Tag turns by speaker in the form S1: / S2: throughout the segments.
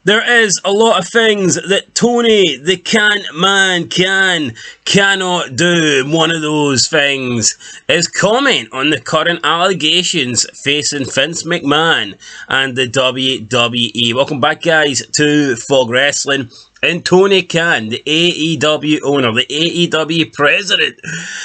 S1: There is a lot of things that Tony the Man cannot do. One of those things is comment on the current allegations facing Vince McMahon and the WWE. Welcome back, guys, to Fog Wrestling. And Tony Khan, the AEW owner, the AEW president,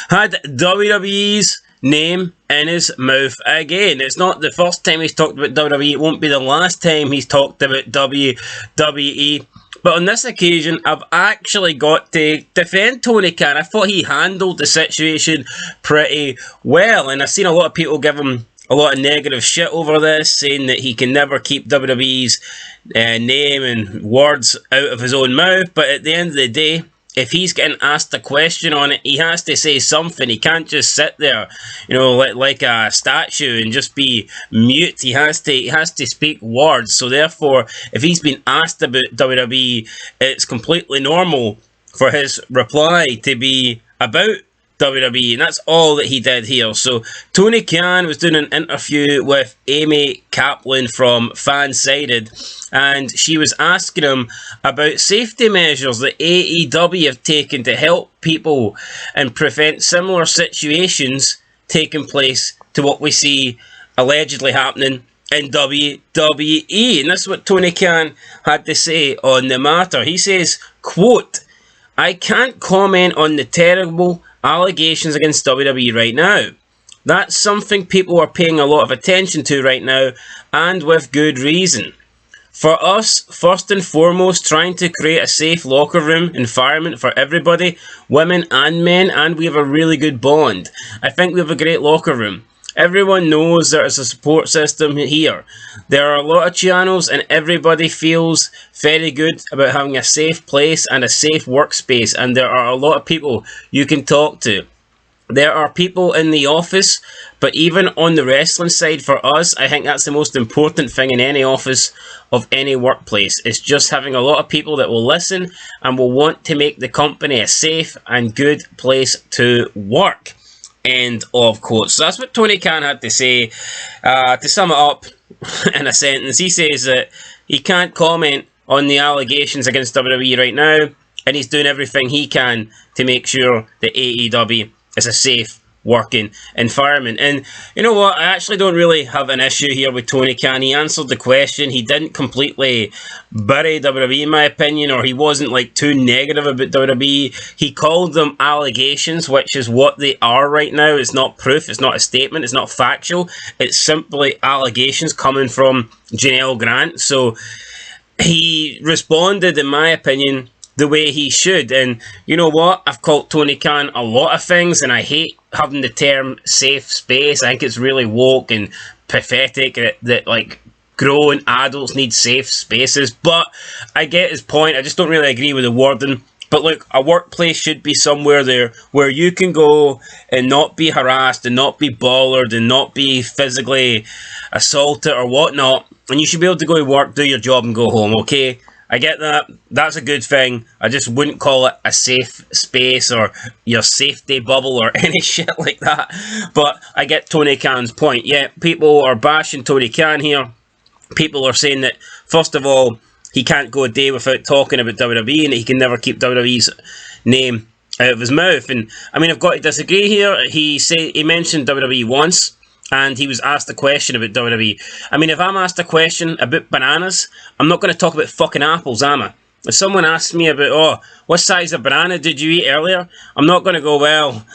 S1: had WWE's name in his mouth again. It's not the first time he's talked about WWE. It won't be the last time he's talked about WWE. But on this occasion, I've actually got to defend Tony Khan. I thought he handled the situation pretty well. And I've seen a lot of people give him a lot of negative shit over this, saying that he can never keep WWE's name and words out of his own mouth. But at the end of the day, if he's getting asked a question on it, he has to say something. He can't just sit there, like a statue and just be mute. He has to speak words. So therefore, if he's been asked about WWE, it's completely normal for his reply to be about WWE, and that's all that he did here. So Tony Khan was doing an interview with Amy Kaplan from Fansided, and she was asking him about safety measures that AEW have taken to help people and prevent similar situations taking place to what we see allegedly happening in WWE. And that's what Tony Khan had to say on the matter. He says, quote, "I can't comment on the terrible allegations against WWE right now. That's something people are paying a lot of attention to right now, and with good reason. For us, first and foremost, trying to create a safe locker room environment for everybody, women and men, and we have a really good bond. I think we have a great locker room. Everyone knows there's a support system here. There are a lot of channels and everybody feels very good about having a safe place and a safe workspace, and there are a lot of people you can talk to. There are people in the office, but even on the wrestling side for us, I think that's the most important thing in any office of any workplace. It's just having a lot of people that will listen and will want to make the company a safe and good place to work." End of quote. So that's what Tony Khan had to say. To sum it up in a sentence, he says that he can't comment on the allegations against WWE right now, and he's doing everything he can to make sure that AEW is a safe working environment. And you know what? I actually don't really have an issue here with Tony Khan. He answered the question. He didn't completely bury WWE, in my opinion, or he wasn't like too negative about WWE. He called them allegations, which is what they are right now. It's not proof. It's not a statement. It's not factual. It's simply allegations coming from Janelle Grant. So he responded, in my opinion, the way he should. And you know what? I've called Tony Khan a lot of things, and I hate having the term safe space. I think it's really woke and pathetic that like grown adults need safe spaces. But I get his point. I just don't really agree with the wording. But look, a workplace should be somewhere there where you can go and not be harassed and not be bothered and not be physically assaulted or whatnot. And you should be able to go to work, do your job, and go home, okay? I get that. That's a good thing. I just wouldn't call it a safe space or your safety bubble or any shit like that. But I get Tony Khan's point. Yeah, people are bashing Tony Khan here. People are saying that, first of all, he can't go a day without talking about WWE and that he can never keep WWE's name out of his mouth. And I mean, I've got to disagree here. He mentioned WWE once, and he was asked a question about WWE. I mean, if I'm asked a question about bananas, I'm not going to talk about fucking apples, am I? If someone asks me about, what size of banana did you eat earlier? I'm not going to go, well,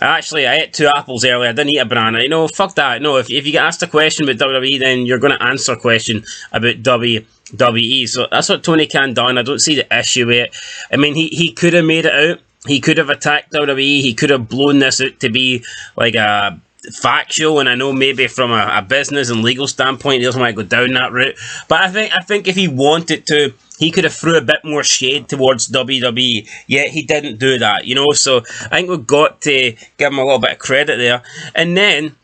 S1: I ate 2 apples earlier. I didn't eat a banana. Fuck that. No, if you get asked a question about WWE, then you're going to answer a question about WWE. So that's what Tony Khan done. I don't see the issue with it. I mean, he could have made it out. He could have attacked WWE. He could have blown this out to be like a factual, and I know maybe from a business and legal standpoint he doesn't want to go down that route, but I think if he wanted to, he could have threw a bit more shade towards WWE, yet he didn't do that, so I think we've got to give him a little bit of credit there. And then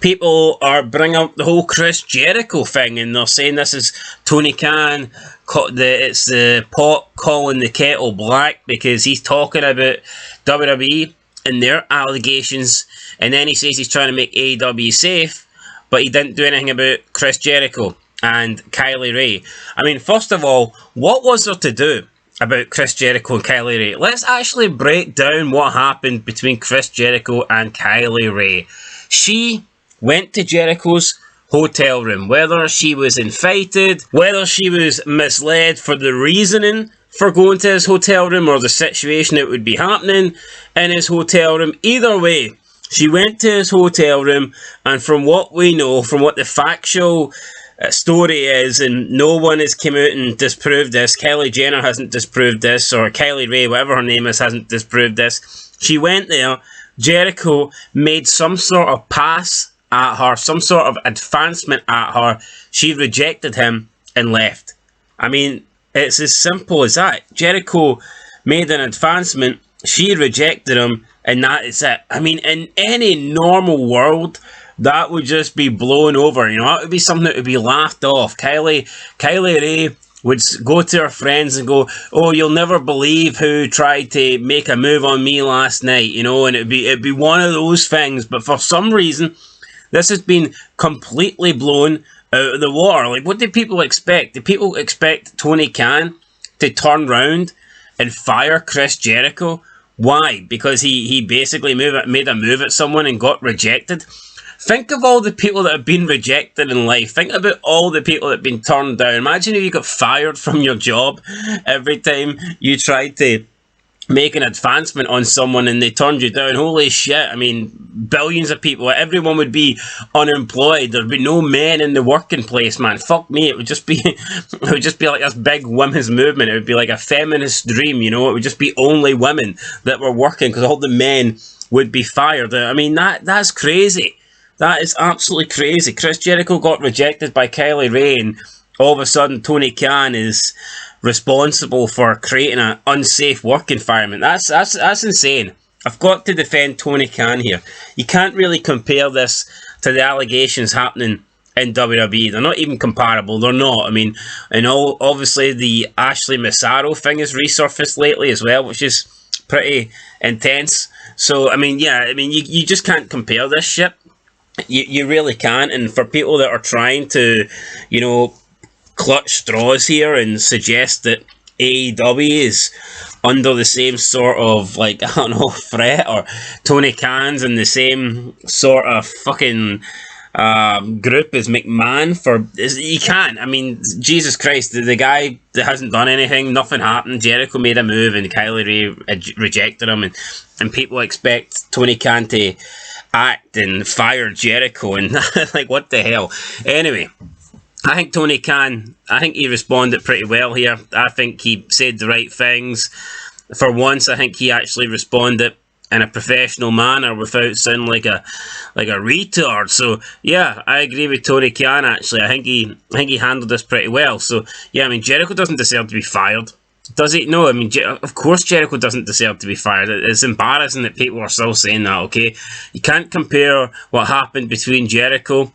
S1: people are bringing up the whole Chris Jericho thing, and they're saying this is Tony Khan, it's the pot calling the kettle black, because he's talking about WWE and their allegations, and then he says he's trying to make AEW safe, but he didn't do anything about Chris Jericho and Kylie Rae. I mean, first of all, what was there to do about Chris Jericho and Kylie Rae? Let's actually break down what happened between Chris Jericho and Kylie Rae. She went to Jericho's hotel room. Whether she was invited, whether she was misled for the reasoning for going to his hotel room or the situation that would be happening in his hotel room, either way, she went to his hotel room, and from what we know, from what the factual story is, and no one has come out and disproved this, Kylie Jenner hasn't disproved this, or Kylie Rae, whatever her name is, hasn't disproved this. She went there, Jericho made some sort of pass at her, some sort of advancement at her, she rejected him and left. I mean, it's as simple as that. Jericho made an advancement, she rejected him, and that is it. I mean, in any normal world, that would just be blown over. You know, that would be something that would be laughed off. Kylie Rae would go to her friends and go, "Oh, you'll never believe who tried to make a move on me last night." You know, and it'd be one of those things. But for some reason, this has been completely blown out of the water. Like, what do people expect? Do people expect Tony Khan to turn round and fire Chris Jericho? Why? Because he basically made a move at someone and got rejected? Think of all the people that have been rejected in life. Think about all the people that have been turned down. Imagine if you got fired from your job every time you tried to make an advancement on someone and they turned you down. Holy shit. I mean, billions of people, everyone would be unemployed. There'd be no men in the working place, man. Fuck me. It would just be like this big women's movement. It would be like a feminist dream, you know. It would just be only women that were working because all the men would be fired. I mean, that's crazy. That is absolutely crazy. Chris Jericho got rejected by Kylie Rae, and all of a sudden Tony Khan is responsible for creating an unsafe work environment. That's insane. I've got to defend Tony Khan here. You can't really compare this to the allegations happening in WWE. They're not even comparable. They're not. I mean, and obviously the Ashley Massaro thing has resurfaced lately as well, which is pretty intense. So, I mean, yeah, I mean, you just can't compare this shit. You really can't. And for people that are trying to, you know, clutch straws here and suggest that AEW is under the same sort of, like, I don't know, threat, or Tony Khan's in the same sort of fucking group as McMahon, you can't. I mean, Jesus Christ, the guy that hasn't done anything, nothing happened. Jericho made a move and Kylie Rae rejected him, and people expect Tony Khan to act and fire Jericho, and like, what the hell? Anyway, I think Tony Khan, I think he responded pretty well here. I think he said the right things. For once, I think he actually responded in a professional manner without sounding like a retard. So yeah, I agree with Tony Khan. Actually, I think he handled this pretty well. So yeah, I mean, Jericho doesn't deserve to be fired, does he? No, I mean, of course Jericho doesn't deserve to be fired. It's embarrassing that people are still saying that. Okay, you can't compare what happened between Jericho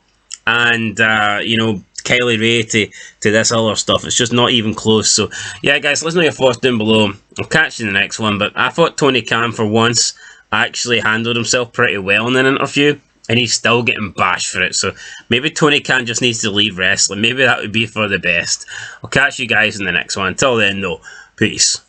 S1: and you know, Kylie Rae to this other stuff. It's just not even close. So yeah, guys, let us know your thoughts down below. I'll catch you in the next one. But I thought Tony Khan, for once, actually handled himself pretty well in an interview, and he's still getting bashed for it. So maybe Tony Khan just needs to leave wrestling. Maybe that would be for the best. I'll catch you guys in the next one. Until then, though, peace.